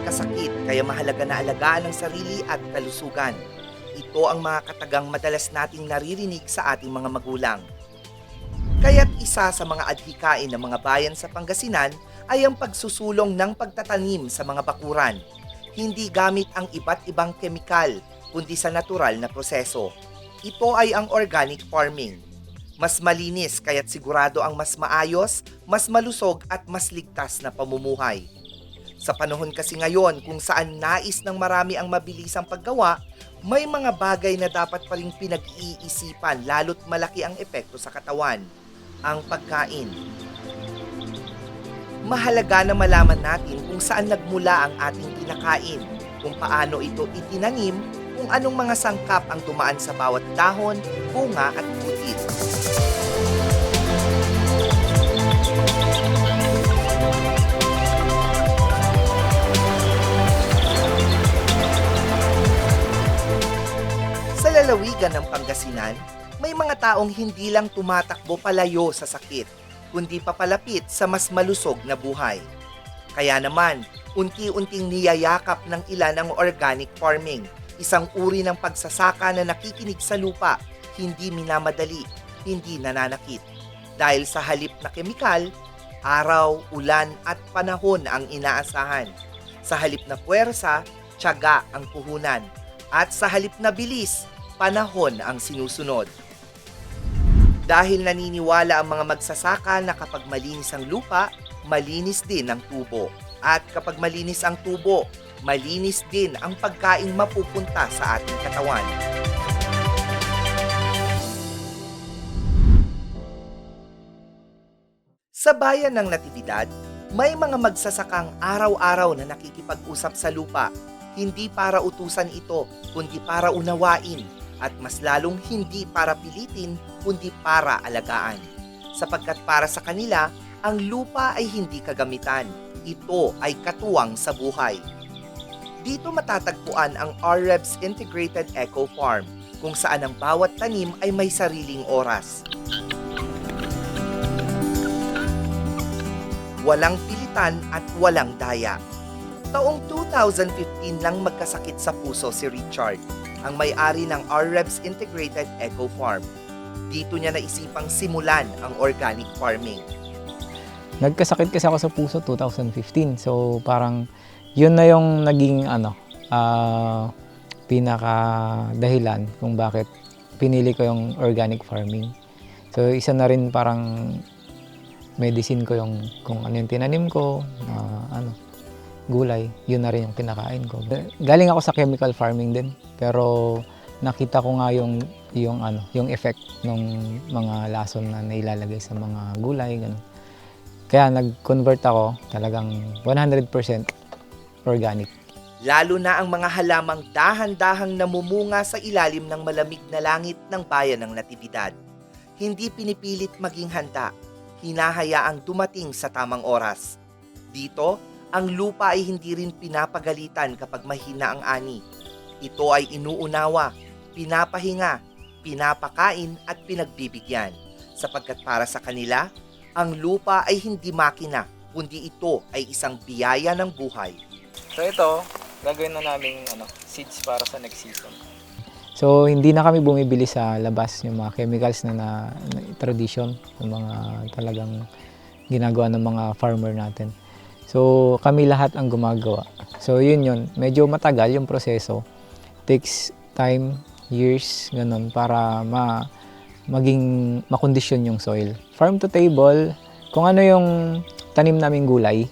nagkakasakit kaya mahalaga na alagaan ang sarili at kalusugan. Ito ang mga katagang madalas nating naririnig sa ating mga magulang. Kaya't isa sa mga adhikain ng mga bayan sa Pangasinan ay ang pagsusulong ng pagtatanim sa mga bakuran. Hindi gamit ang iba't ibang kemikal, kundi sa natural na proseso. Ito ay ang organic farming. Mas malinis kaya't sigurado ang mas maayos, mas malusog at mas ligtas na pamumuhay. Sa panahon kasi ngayon kung saan nais ng marami ang mabilisang paggawa, may mga bagay na dapat pa ring pinag-iisipan lalo't malaki ang epekto sa katawan. Ang pagkain. Mahalaga na malaman natin kung saan nagmula ang ating kinakain, kung paano ito itinanim, kung anong mga sangkap ang dumaan sa bawat dahon, bunga at butil. Sa lalawigan ng Pangasinan, may mga taong hindi lang tumatakbo palayo sa sakit, kundi papalapit sa mas malusog na buhay. Kaya naman, unti-unting niyayakap ng ilan ang organic farming, isang uri ng pagsasaka na nakikinig sa lupa, hindi minamadali, hindi nananakit. Dahil sa halip na kemikal, araw, ulan at panahon ang inaasahan. Sa halip na puwersa, tiyaga ang puhunan. At sa halip na bilis, panahon ang sinusunod. Dahil naniniwala ang mga magsasaka na kapag malinis ang lupa, malinis din ang tubo. At kapag malinis ang tubo, malinis din ang pagkaing mapupunta sa ating katawan. Sa bayan ng Natividad, may mga magsasakang araw-araw na nakikipag-usap sa lupa. Hindi para utusan ito, kundi para unawain. At mas lalong hindi para pilitin, kundi para alagaan. Sapagkat para sa kanila, ang lupa ay hindi kagamitan. Ito ay katuwang sa buhay. Dito matatagpuan ang RREB's Integrated Eco Farm, kung saan ang bawat tanim ay may sariling oras. Walang pilitan at walang daya. Taong 2015 lang magkasakit sa puso si Richard, ang may-ari ng RREB's Integrated Eco Farm. Dito niya naisipang simulan ang organic farming. Nagkasakit kasi ako sa puso 2015. So parang yun na yung naging pinaka dahilan kung bakit pinili ko yung organic farming. So isa na rin parang medicine ko yung kung ano yung tinanim ko, gulay, yun na rin yung kinakain ko. Galing ako sa chemical farming din, pero nakita ko nga yung effect ng mga lason na nailalagay sa mga gulay, ganun. Kaya nag-convert ako talagang 100% organic. Lalo na ang mga halamang dahan-dahang namumunga sa ilalim ng malamig na langit ng bayan ng Natividad. Hindi pinipilit maging handa, hinahayaang dumating sa tamang oras. Dito, ang lupa ay hindi rin pinapagalitan kapag mahina ang ani. Ito ay inuunawa, pinapahinga, pinapakain at pinagbibigyan. Sapagkat para sa kanila, ang lupa ay hindi makina, kundi ito ay isang biyaya ng buhay. So ito, gagawin na namin seeds para sa next season. So hindi na kami bumibili sa labas yung mga chemicals na tradition, yung mga talagang ginagawa ng mga farmer natin. So kami lahat ang gumagawa. So yun, medyo matagal yung proseso. Takes time, years, ganun, para maging makondisyon yung soil. Farm to table, kung ano yung tanim naming gulay.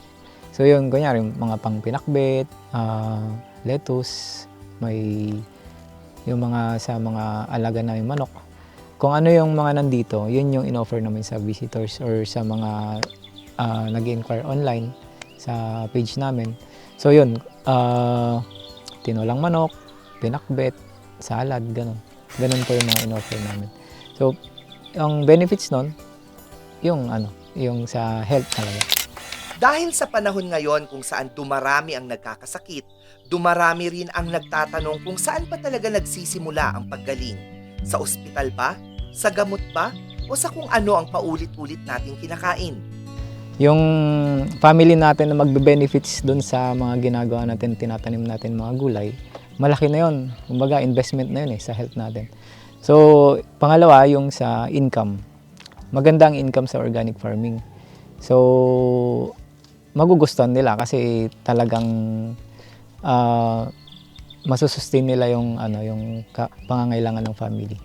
So yun, kunyari, mga pang pinakbet, lettuce, may yung mga sa mga alaga naming manok. Kung ano yung mga nandito, yun yung in-offer namin sa visitors or sa mga nag-inquire online sa page namin. So yun, tinolang manok, pinakbet, salad, ganun. Ganun po yung mga in-offer namin. So, ang benefits nun, yung sa health talaga. Dahil sa panahon ngayon kung saan dumarami ang nagkakasakit, dumarami rin ang nagtatanong kung saan pa talaga nagsisimula ang paggaling. Sa ospital ba? Sa gamot ba? O sa kung ano ang paulit-ulit nating kinakain? yung family natin na magbe-benefits doon sa mga ginagawa natin, tinatanim natin mga gulay, malaki na yun. Kumbaga, investment na yun sa health natin. So, pangalawa, yung sa income. Maganda ang income sa organic farming. So, magugustuhan nila kasi talagang masusustain nila yung pangangailangan ng family.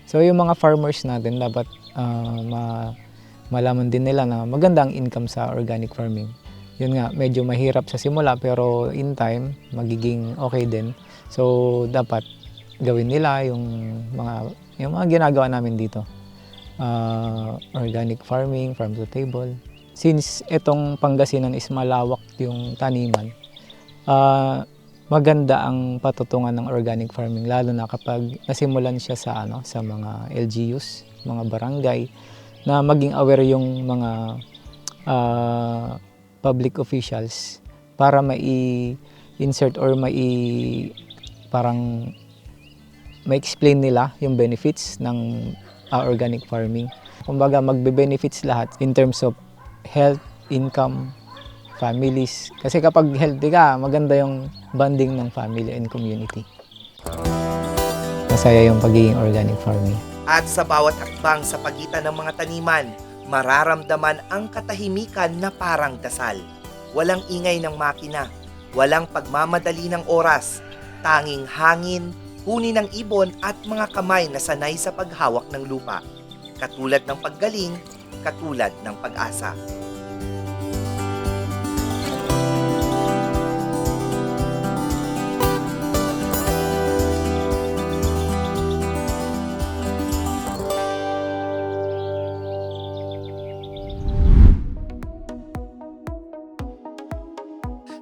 So, yung mga farmers natin dapat malaman din nila na maganda ang income sa organic farming. Yun nga, medyo mahirap sa simula pero in time, magiging okay din. So, dapat gawin nila yung mga ginagawa namin dito. Organic farming, farm to table. Since itong Pangasinan is malawak yung taniman, maganda ang patutungan ng organic farming lalo na kapag nasimulan siya sa mga LGUs, mga barangay, na maging aware yung mga public officials para mai-insert or parang ma-explain nila yung benefits ng organic farming. Kumbaga magbe-benefits lahat in terms of health, income, families. Kasi kapag healthy ka, maganda yung bonding ng family and community. Masaya yung pagiging organic farming. At sa bawat hakbang sa pagitan ng mga taniman, mararamdaman ang katahimikan na parang dasal. Walang ingay ng makina, walang pagmamadali ng oras, tanging hangin, huni ng ibon at mga kamay na sanay sa paghawak ng lupa. Katulad ng paggaling, katulad ng pag-asa.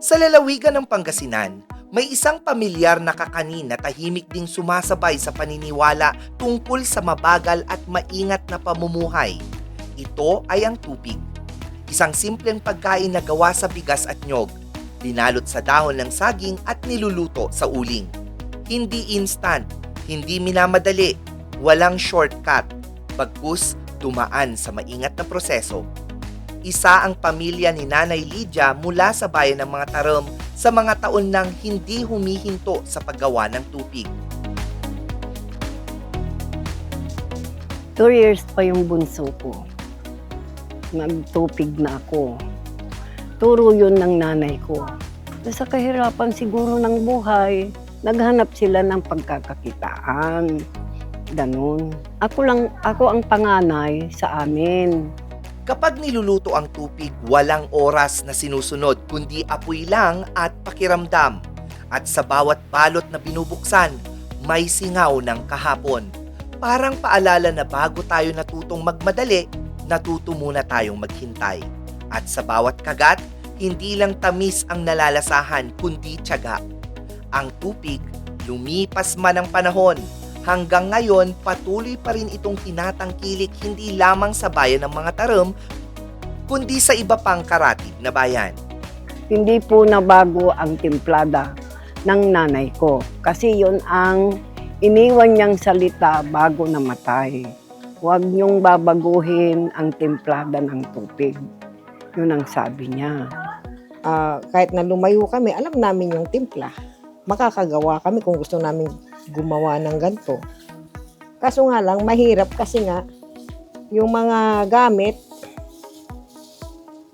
Sa lalawigan ng Pangasinan, may isang pamilyar na kakanin na tahimik ding sumasabay sa paniniwala tungkol sa mabagal at maingat na pamumuhay. Ito ay ang tupig. Isang simpleng pagkain na gawa sa bigas at nyog, binalot sa dahon ng saging at niluluto sa uling. Hindi instant, hindi minamadali, walang shortcut, bagkus dumaan sa maingat na proseso. Isa ang pamilya ni Nanay Lydia mula sa bayan ng mga Tarom sa mga taon nang hindi humihinto sa paggawa ng tupig. 2 years pa yung bunso ko. Nagtupig na ako. Turo yun ng nanay ko. Sa kahirapan siguro ng buhay, naghanap sila ng pagkakakitaan. Ganun. Ako ang panganay sa amin. Kapag niluluto ang tupig, walang oras na sinusunod kundi apoy lang at pakiramdam. At sa bawat balot na binubuksan, may singaw ng kahapon. Parang paalala na bago tayo natutong magmadali, natuto muna tayong maghintay. At sa bawat kagat, hindi lang tamis ang nalalasahan kundi tiyaga. Ang tupig, lumipas man ang panahon, hanggang ngayon, patuloy pa rin itong tinatangkilik hindi lamang sa bayan ng mga Tarom, kundi sa iba pang karatid na bayan. Hindi po nabago ang timplada ng nanay ko. Kasi yun ang iniwan niyang salita bago namatay. Huwag niyong babaguhin ang timplada ng tupig. Yun ang sabi niya. Kahit na lumayo kami, alam namin yung timpla. Makakagawa kami kung gusto namin gumawa ng ganito. Kaso nga lang, mahirap kasi nga, yung mga gamit,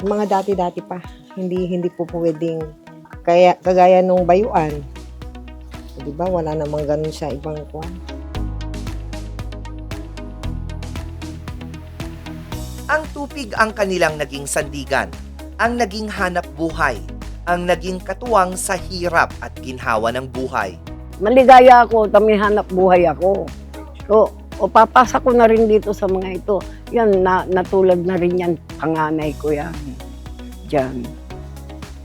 yung mga dati-dati pa, hindi po pwedeng, kagaya nung bayuan. So, diba, wala namang ganun sa ibang kuwan. Ang tupig ang kanilang naging sandigan, ang naging hanap buhay, ang naging katuwang sa hirap at ginhawa ng buhay. Maligaya ako, hanap buhay ako. So, papasa ko na rin dito sa mga ito. Yan, natulad na rin yan, panganay ko yan. Diyan.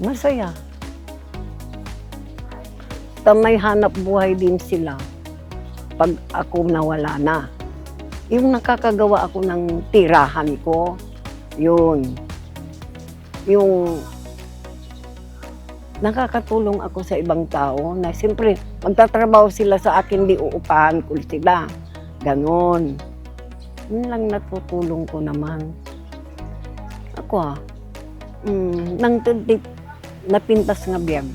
Masaya. May hanap buhay din sila pag ako nawala na. Yung nakakagawa ako ng tirahan ko, yun. Yung nakakatulong ako sa ibang tao na siyempre magtatrabaho sila sa akin, di uupahan ko sila. Ganon. Yun lang natutulong ko naman. Ako Nang tunti napintas nga biyag.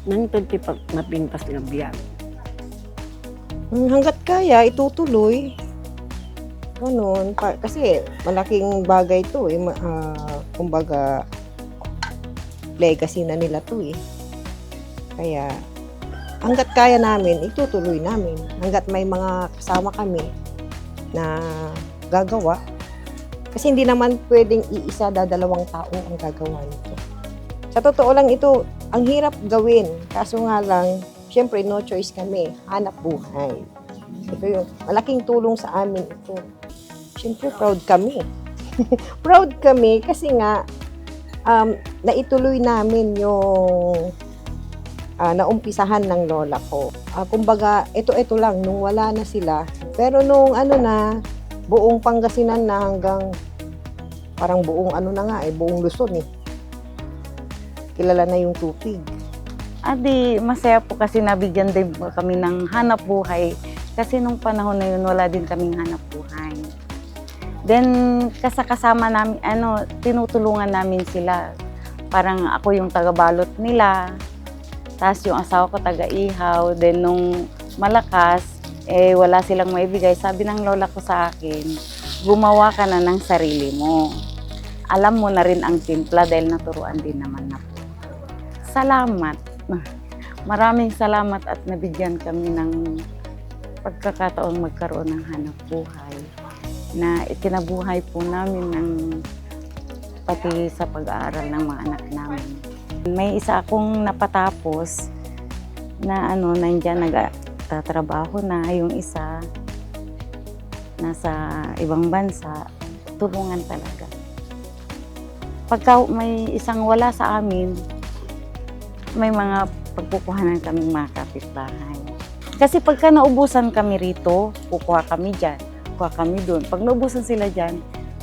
Nang tunti napintas nga biyag. Hanggat kaya, itutuloy. Ganun. Kasi malaking bagay to eh. Kumbaga, legacy na nila to eh. Kaya, hanggat kaya namin, itutuloy namin. Hanggat may mga kasama kami na gagawa. Kasi hindi naman pwedeng iisa, dadalawang tao ang gagawa nito. Sa totoo lang ito, ang hirap gawin. Kaso nga lang, syempre no choice kami. Hanap buhay. Ito yung malaking tulong sa amin ito. Syempre proud kami. Proud kami kasi nga naituloy namin yung naumpisahan ng lola ko. Kumbaga, ito lang, nung wala na sila. Pero nung buong Pangasinan na hanggang parang buong buong Luzon eh. Kilala na yung tupig. Adi, masaya po kasi nabigyan din po kami ng hanap buhay. Kasi nung panahon na yun, wala din kaming hanap buhay. Then, kasama namin, tinutulungan namin sila. Parang ako yung taga-balot nila. Tapos yung asawa ko taga-ihaw. Then, nung malakas, wala silang maibigay. Sabi ng lola ko sa akin, gumawa ka na ng sarili mo. Alam mo na rin ang timpla dahil naturuan din naman na po. Salamat. Maraming salamat at nabigyan kami ng pagkakataon magkaroon ng hanap buhay na itinabuhay po namin ng pati sa pag-aaral ng mga anak namin. May isa akong napatapos na nandiyan nagtatrabaho na, yung isa nasa ibang bansa, tulungan talaga. Pagka may isang wala sa amin, may mga pagpupuhanan kaming mga kapitbahay. Kasi pagka naubusan kami rito, kukuha kami dyan, kukuha kami doon. Pag naubusan sila dyan,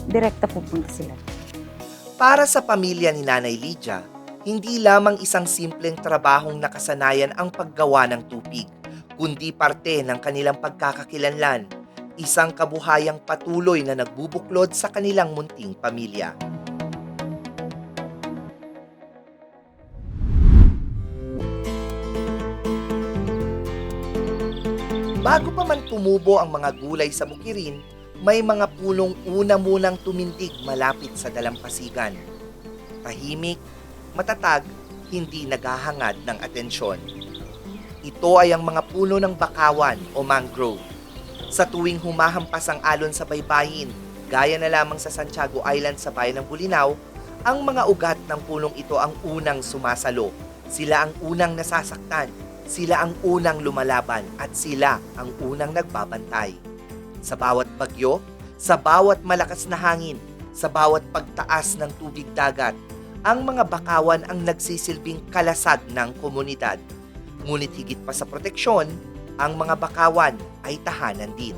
direkta pupunta sila. Para sa pamilya ni Nanay Lydia, hindi lamang isang simpleng trabahong nakasanayan ang paggawa ng tupig, kundi parte ng kanilang pagkakakilanlan, isang kabuhayang patuloy na nagbubuklod sa kanilang munting pamilya. Bago pa man tumubo ang mga gulay sa bukirin, may mga punong una munang tumindig malapit sa dalampasigan. Tahimik, matatag, hindi naghahangad ng atensyon. Ito ay ang mga puno ng bakawan o mangrove. Sa tuwing humahampas ang alon sa baybayin, gaya na lamang sa Santiago Island sa bayan ng Bulinaw, ang mga ugat ng punong ito ang unang sumasalo. Sila ang unang nasasaktan. Sila ang unang lumalaban at sila ang unang nagbabantay. Sa bawat bagyo, sa bawat malakas na hangin, sa bawat pagtaas ng tubig dagat, ang mga bakawan ang nagsisilbing kalasag ng komunidad. Ngunit higit pa sa proteksyon, ang mga bakawan ay tahanan din.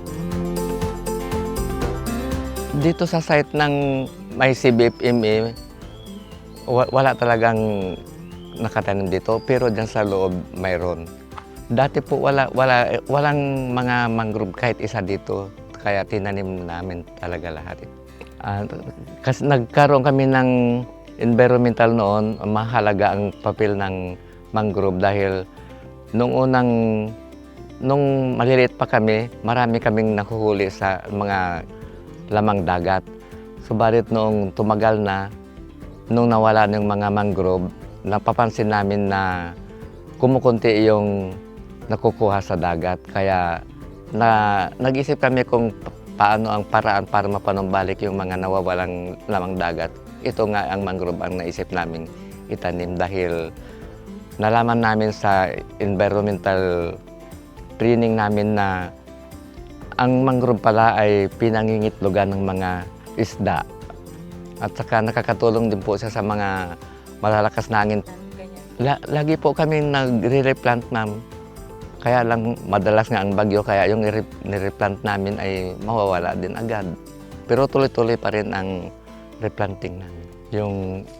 Dito sa site ng may CBFME, wala talagang nakatanim dito, pero dyan sa loob mayroon. Dati po walang mga mangrove kahit isa dito, kaya tinanim namin talaga lahat. Kasi nagkaroon kami ng environmental noon, mahalaga ang papel ng mangrove dahil nung maliliit pa kami, marami kaming nakuhuli sa mga lamang dagat. Subalit noong tumagal na, nung nawala ng mga mangrove, napapansin namin na kumukunti yung nakukuha sa dagat. Kaya nag-isip kami kung paano ang paraan para mapanumbalik yung mga nawawalang lamang dagat. Ito nga ang mangrove ang naisip namin itanim dahil nalaman namin sa environmental training namin na ang mangrove pala ay pinangingitlogan ng mga isda. At saka nakakatulong din po siya sa mga malalakas na hangin. Lagi po kami nagre-replant, ma'am. Kaya lang madalas nga ang bagyo, kaya yung nire-replant namin ay mawawala din agad. Pero tuloy-tuloy pa rin ang replanting namin. Yung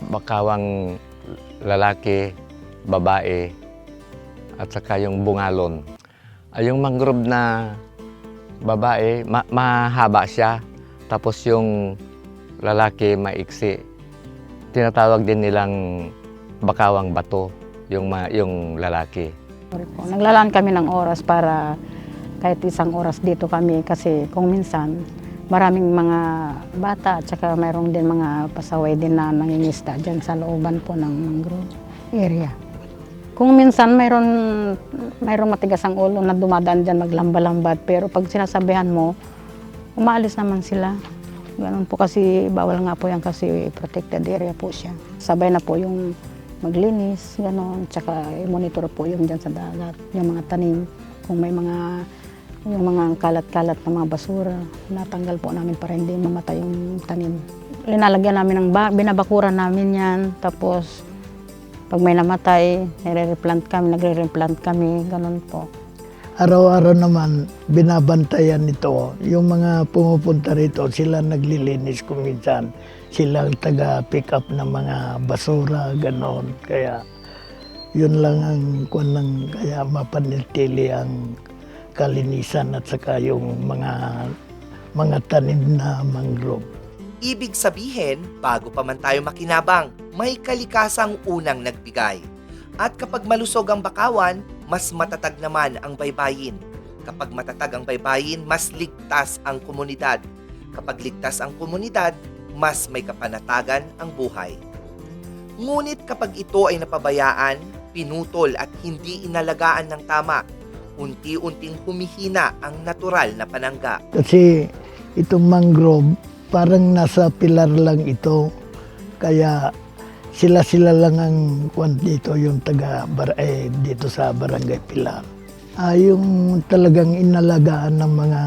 bakawang lalaki, babae, at saka yung bungalon. Yung mangrove na babae, mahaba siya. Tapos yung lalaki, maiksi. tinatawag din nilang bakawang bato, yung lalaki. Sorry po. Naglalaan kami ng oras para kahit isang oras dito kami kasi kung minsan maraming mga bata at saka mayroong din mga pasaway din na nangingisda dyan sa looban po ng mangrove area. Kung minsan mayroong matigas ang ulo na dumadaan dyan maglamba-lambat pero pag sinasabihan mo, umaalis naman sila. Ganun po kasi bawal nga po yan kasi protected area po siya. Sabay na po yung maglinis, gano'n, tsaka i-monitor po yung dyan sa dagat, yung mga tanim, kung may yung mga kalat-kalat na mga basura, natanggal po namin para hindi mamatay yung tanim. Linalagyan namin binabakuran namin yan, tapos pag may namatay, nagre-replant kami, gano'n po. Araw-araw naman, binabantayan nito. Yung mga pumupunta rito, sila naglilinis kung minsan. Sila ang taga-pick up ng mga basura, ganon. Kaya yun lang ang kaya mapanitili ang kalinisan at saka yung mga tanim na mangrove. Ibig sabihin, bago pa man tayo makinabang, may kalikasang unang nagbigay. At kapag malusog ang bakawan, mas matatag naman ang baybayin. Kapag matatag ang baybayin, mas ligtas ang komunidad. Kapag ligtas ang komunidad, mas may kapanatagan ang buhay. Ngunit kapag ito ay napabayaan, pinutol at hindi inalagaan ng tama, unti-unting humihina ang natural na panangga. Kasi itong mangrove, parang nasa pilar lang ito. Kaya sila lang ang dito, yung dito sa Barangay Pilar. Yung talagang inalagaan ng mga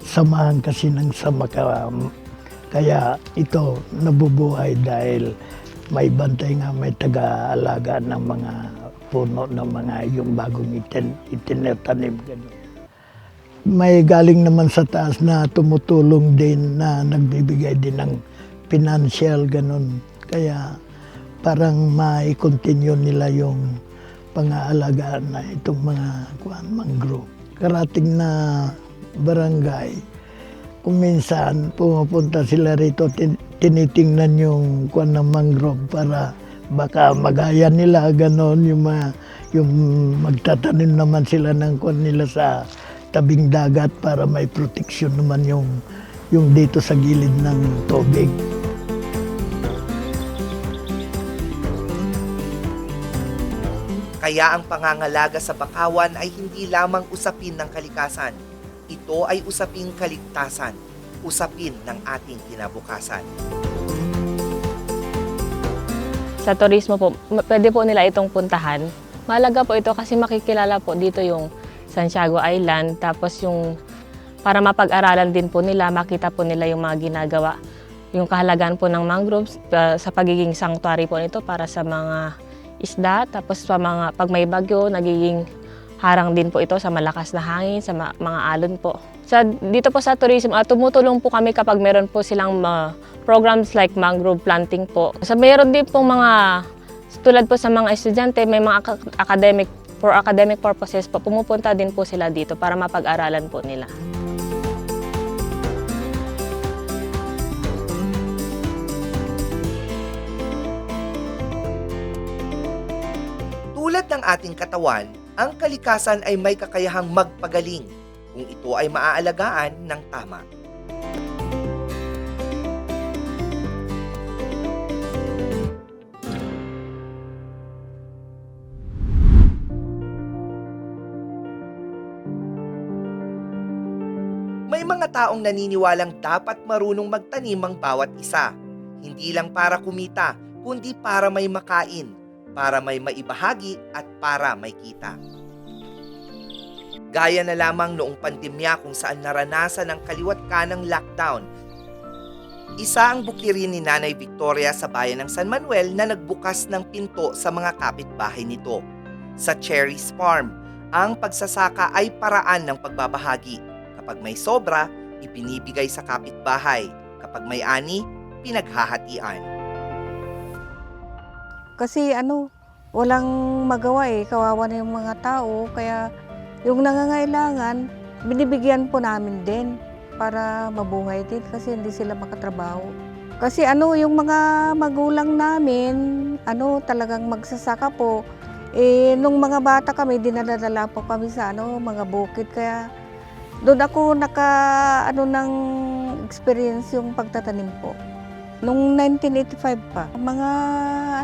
samahan kasi ng Samaka. Kaya ito nabubuhay dahil may bantay nga, may taga-alaga ng mga puno ng mga yung bagong itinatanim. May galing naman sa taas na tumutulong din na nagbibigay din ng financial, ganun. Kaya parang mai-continue nila yung pang-aalagaan na itong mga mangrove. Karating na barangay, kung minsan pumupunta sila rito, tinitingnan yung ng mangrove para baka magaya nila, ganon, yung magtatanim naman sila ng nila sa tabing dagat para may proteksyon naman yung dito sa gilid ng tubig. Kaya ang pangangalaga sa bakawan ay hindi lamang usapin ng kalikasan. Ito ay usaping kaligtasan, usapin ng ating kinabukasan. Sa turismo po, pwede po nila itong puntahan. Mahalaga po ito kasi makikilala po dito yung Santiago Island, tapos yung para mapag-aralan din po nila, makita po nila yung mga ginagawa, yung kahalagaan po ng mangroves sa pagiging sanctuary po nito para sa mga isda, tapos pag may bagyo, nagiging harang din po ito sa malakas na hangin, sa mga alon po. Dito po sa tourism, tumutulong po kami kapag meron po silang programs like mangrove planting po. Meron din po mga, tulad po sa mga estudyante, may mga for academic purposes po, pumupunta din po sila dito para mapag-aralan po nila. Tulad ng ating katawan, ang kalikasan ay may kakayahang magpagaling kung ito ay maaalagaan ng tama. May mga taong naniniwalang dapat marunong magtanim ang bawat isa, hindi lang para kumita, kundi para may makain, para may maibahagi at para may kita. Gaya na lamang noong pandemya kung saan naranasan ang kaliwat kanang lockdown. Isa ang bukirin ni Nanay Victoria sa bayan ng San Manuel na nagbukas ng pinto sa mga kapitbahay nito. Sa Cherries Farm, ang pagsasaka ay paraan ng pagbabahagi. Kapag may sobra, ipinibigay sa kapitbahay. Kapag may ani, pinaghahatian. Kasi walang magawa kawawa na yung mga tao, kaya yung nangangailangan, binibigyan po namin din para mabuhay din kasi hindi sila makatrabaho. Kasi ano, yung mga magulang namin, ano, talagang magsasaka po. Eh, nung mga bata kami, dinadala po kami sa ano, mga bukid. Kaya doon ako ano ng experience yung pagtatanim po. Nung 1985 pa, mga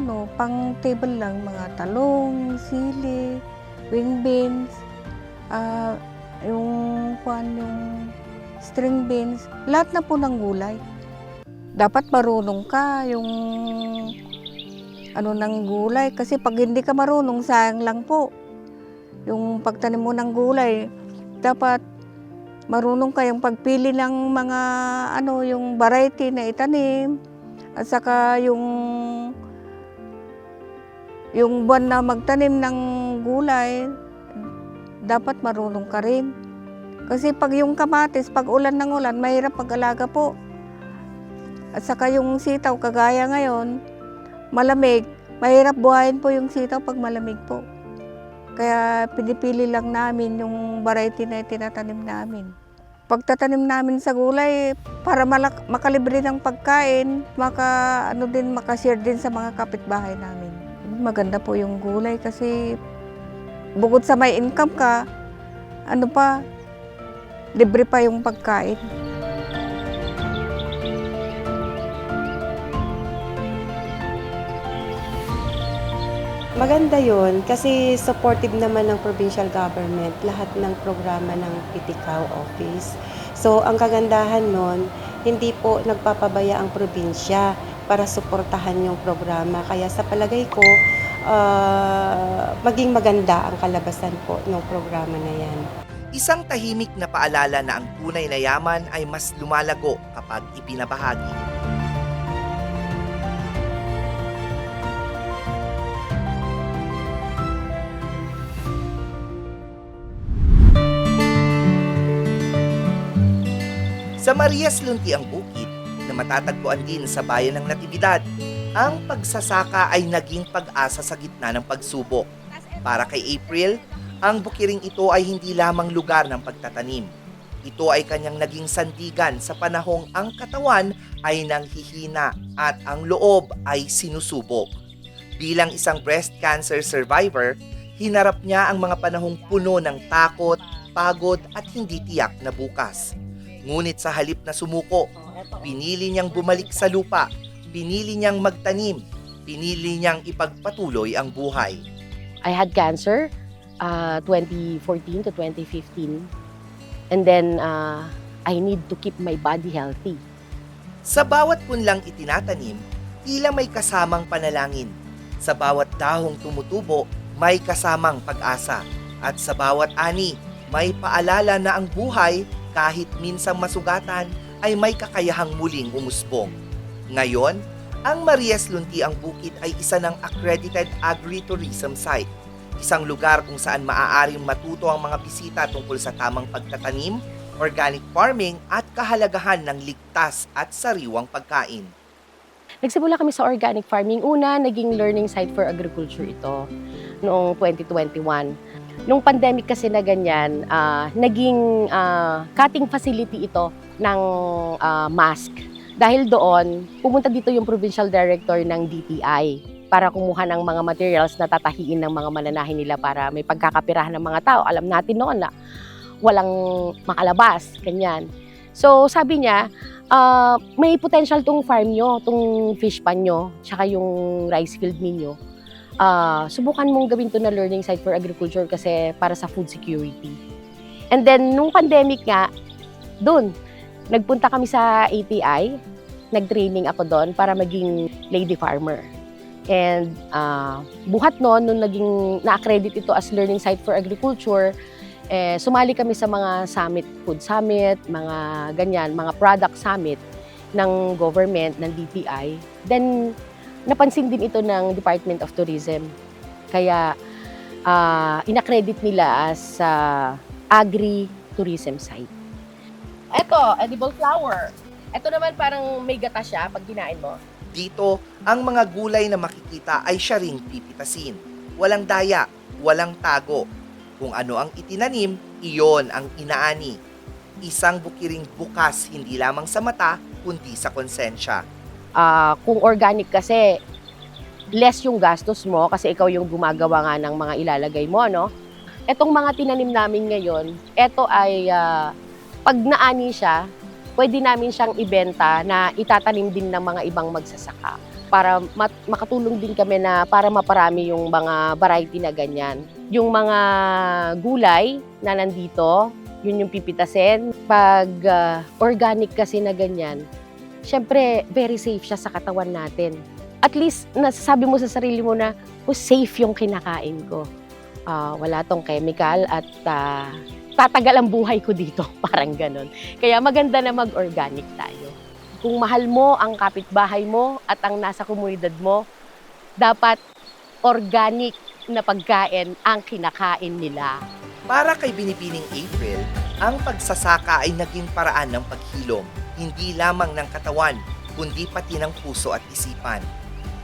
ano, pang table lang, mga talong, sili, wing beans, yung string beans, lahat na po ng gulay. Dapat marunong ka yung ano ng gulay kasi pag hindi ka marunong, sayang lang po. Yung pagtanim mo ng gulay, dapat marunong kayong pagpili ng mga ano, yung variety na itanim at saka yung buwan na magtanim ng gulay, dapat marunong ka rin. Kasi pag yung kamatis, pag ulan ng ulan, mahirap mag-alaga po. At saka yung sitaw, kagaya ngayon, malamig, mahirap buhayin po yung sitaw pag malamig po. Kaya pinipili lang namin yung variety na itinatanim namin. Pagtatanim namin sa gulay, para makalibre ng pagkain, makashare din sa mga kapitbahay namin. Maganda po yung gulay kasi bukod sa may income ka, ano pa, libre pa yung pagkain. Maganda yun kasi supportive naman ng provincial government lahat ng programa ng PTCAO office. So ang kagandahan nun, hindi po nagpapabaya ang probinsya para suportahan yung programa. Kaya sa palagay ko, maging maganda ang kalabasan po ng programa na yan. Isang tahimik na paalala na ang tunay na yaman ay mas lumalago kapag ipinabahagi. Sa Marias Lunti ang bukid na matatagpuan din sa bayan ng Natividad, ang pagsasaka ay naging pag-asa sa gitna ng pagsubok. Para kay April, ang bukiring ito ay hindi lamang lugar ng pagtatanim. Ito ay kanyang naging sandigan sa panahong ang katawan ay nanghihina at ang loob ay sinusubok. Bilang isang breast cancer survivor, hinarap niya ang mga panahong puno ng takot, pagod at hindi tiyak na bukas. Ngunit sa halip na sumuko, pinili niyang bumalik sa lupa, pinili niyang magtanim, pinili niyang ipagpatuloy ang buhay. I had cancer 2014 to 2015 and then I need to keep my body healthy. Sa bawat punlang itinatanim, tila may kasamang panalangin. Sa bawat dahong tumutubo, may kasamang pag-asa. At sa bawat ani, may paalala na ang buhay kahit minsang masugatan ay may kakayahang muling umusbong. Ngayon, ang Marias Lunti ang bukid ay isa ng accredited agritourism site. Isang lugar kung saan maaaring matuto ang mga bisita tungkol sa tamang pagtatanim, organic farming at kahalagahan ng ligtas at sariwang pagkain. Nagsimula kami sa organic farming. Una, naging learning site for agriculture ito noong 2021. Nung pandemic kasi na ganyan, naging cutting facility ito ng mask. Dahil doon, pumunta dito yung provincial director ng DTI para kumuha ng mga materials na tatahiin ng mga mananahin nila para may pagkakapirahan ng mga tao. Alam natin noon na walang makalabas, ganyan. So sabi niya, may potential tong farm nyo, tong fish pan nyo, tsaka yung rice field ninyo. Subukan mong gawin to na learning site for agriculture kasi para sa food security. And then, nung pandemic nga, doon, nagpunta kami sa ATI, nag-training ako doon para maging lady farmer. And buhat noon, nung naging na-accredit ito as learning site for agriculture, sumali kami sa mga summit, food summit, mga ganyan, mga product summit ng government, ng DTI. Then, napansin din ito ng Department of Tourism. Kaya, inaccredit nila as agri-tourism site. Ito, edible flower. Ito naman parang may gata siya pag kinain mo. Dito, ang mga gulay na makikita ay siya ring pipitasin. Walang daya, walang tago. Kung ano ang itinanim, iyon ang inaani. Isang bukiring bukas hindi lamang sa mata, kundi sa konsensya. Kung organic kasi, less yung gastos mo kasi ikaw yung gumagawa nga ng mga ilalagay mo, no? Etong mga tinanim namin ngayon, eto ay pag naani siya, pwede namin siyang ibenta na itatanim din ng mga ibang magsasaka para makatulong din kami na para maparami yung mga variety na ganyan. Yung mga gulay na nandito, yun yung pipitasin. Pag organic kasi na ganyan, syempre very safe siya sa katawan natin. At least nasasabi mo sa sarili mo na safe yung kinakain ko. Wala tong chemical at tatagal ang buhay ko dito, parang ganon. Kaya maganda na mag-organic tayo. Kung mahal mo ang kapitbahay mo at ang nasa komunidad mo, dapat organic na pagkain ang kinakain nila. Para kay Binibining April, ang pagsasaka ay naging paraan ng paghilom, hindi lamang ng katawan, kundi pati ng puso at isipan.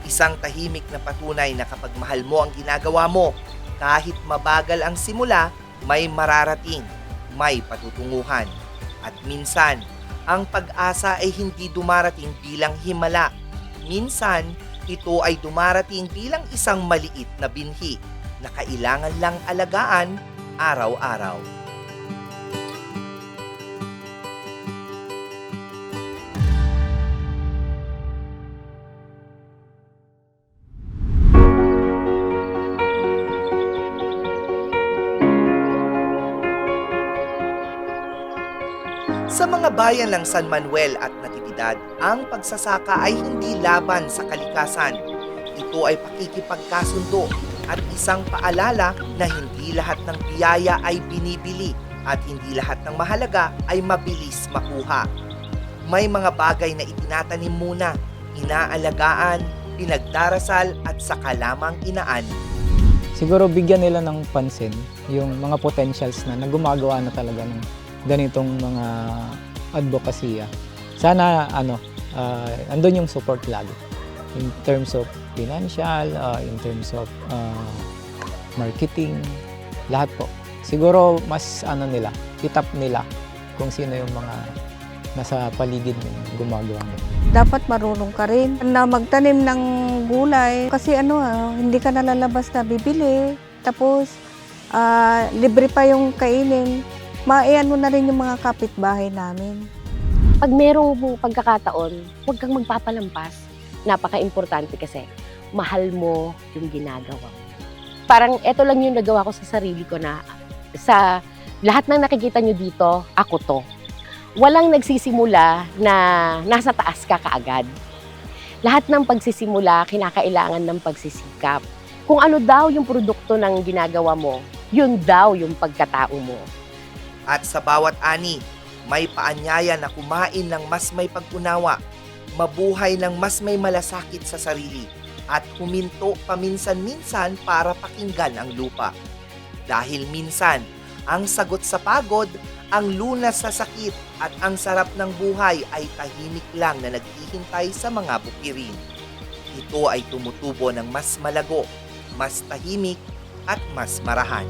Isang tahimik na patunay na kapag mahal mo ang ginagawa mo, kahit mabagal ang simula, may mararating, may patutunguhan. At minsan, ang pag-asa ay hindi dumarating bilang himala. Minsan, ito ay dumarating bilang isang maliit na binhi na kailangan lang alagaan araw-araw. Sa mga bayan ng San Manuel at Natividad, ang pagsasaka ay hindi laban sa kalikasan. Ito ay pakikipagkasundo at isang paalala na hindi lahat ng biyaya ay binibili at hindi lahat ng mahalaga ay mabilis makuha. May mga bagay na itinatanim muna, inaalagaan, pinagdarasal at saka lamang inaani. Siguro bigyan nila ng pansin yung mga potentials na gumagawa na talaga ng ganitong mga advocacy. Sana andun yung support lagi in terms of financial, in terms of marketing, lahat po. Siguro mas itap nila kung sino yung mga nasa paligid ng gumagawa nila. Dapat marunong ka rin na magtanim ng gulay kasi hindi ka nalalabas na bibili. Tapos libre pa yung kainin. Maiyan mo na rin yung mga kapitbahay namin. Pag merong pagkakataon, huwag kang magpapalampas. Napaka-importante kasi mahal mo yung ginagawa. Parang eto lang yung nagawa ko sa sarili ko na sa lahat ng nakikita nyo dito, ako to. Walang nagsisimula na nasa taas ka kaagad. Lahat ng pagsisimula, kinakailangan ng pagsisikap. Kung ano daw yung produkto ng ginagawa mo, yun daw yung pagkatao mo. At sa bawat ani, may paanyaya na kumain ng mas may pag-unawa, mabuhay ng mas may malasakit sa sarili, at huminto paminsan-minsan para pakinggan ang lupa. Dahil minsan, ang sagot sa pagod, ang lunas sa sakit, at ang sarap ng buhay ay tahimik lang na naghihintay sa mga bukirin. Ito ay tumutubo ng mas malago, mas tahimik, at mas marahan.